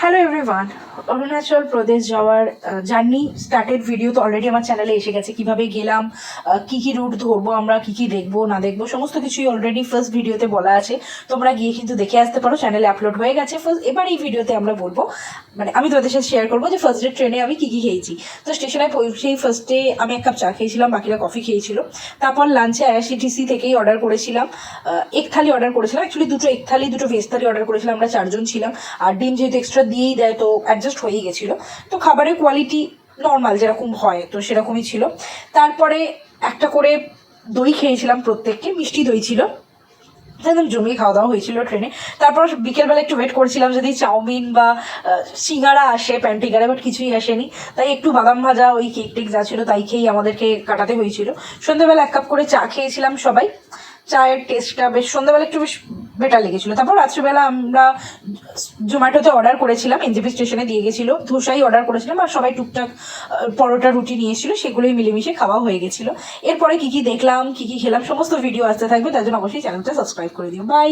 Hello everyone, Arunachal Pradesh যাওয়ার journey started video তো already আমার চ্যানেলে এসে গেছে। কিভাবে গেলাম, কি কি রুট ধরবো, আমরা কি কি দেখবো না দেখবো, সমস্ত কিছুই অলরেডি ফার্স্ট ভিডিওতে বলা আছে। তোমরা গিয়ে কিন্তু দেখে আসতে পারো, চ্যানেলে আপলোড হয়ে গেছে। এবার এই ভিডিওতে আমরা বলবো, মানে আমি তোমাদের সাথে শেয়ার করবো যে ফার্স্ট ডে ট্রেনে আমি কি কি খেয়েছি। তো স্টেশনে পৌঁছেই ফার্স্টে আমি এক কাপ চা খেয়েছিলাম, বাকিরা কফি খেয়েছিল। তারপর লাঞ্চে আইআরসিটিসি থেকেই অর্ডার করেছিলাম, এক থালি অর্ডার করেছিলাম। অ্যাকচুয়ালি দুটো এক থালি, দুটো ভেজ থালি অর্ডার করেছিলাম। আমরা 4 জন ছিলাম, আর ডিম যেহেতু এক্সট্রা দিয়েই দেয় তো অ্যাডজাস্ট হয়েই গেছিলো। তো খাবারের কোয়ালিটি নর্মাল যেরকম হয় তো সেরকমই ছিল। তারপরে একটা করে দই খেয়েছিলাম, প্রত্যেককে মিষ্টি দই ছিল, একদম জমিয়ে খাওয়া দাওয়া হয়েছিল ট্রেনে। তারপর বিকেলবেলা একটু ওয়েট করছিলাম যদি চাউমিন বা সিঙ্গারা আসে প্যান্টিকারে, বাট কিছুই আসেনি। তাই একটু বাদাম ভাজা, ওই কেক টেক যা ছিল তাই খেয়েই আমাদেরকে কাটাতে হয়েছিল। সন্ধ্যেবেলা 1 কাপ করে চা খেয়েছিলাম সবাই। চায়ের টেস্টটা বেশ সন্ধ্যাবেলা একটু বেশ বেটার লেগেছিলো। তারপর রাত্রিবেলা আমরা জোম্যাটোতে অর্ডার করেছিলাম, এনজেপি স্টেশনে দিয়ে গেছিলো। ধোসাই অর্ডার করেছিলাম, আর সবাই টুকটাক পরোটা রুটি নিয়েছিল, সেগুলোই মিলেমিশে খাওয়া হয়ে গেছিলো। এরপরে কি কি দেখলাম, কি কি খেলাম, সমস্ত ভিডিও আসতে থাকবে, তার জন্য অবশ্যই চ্যানেলটা সাবস্ক্রাইব করে দিও। বাই।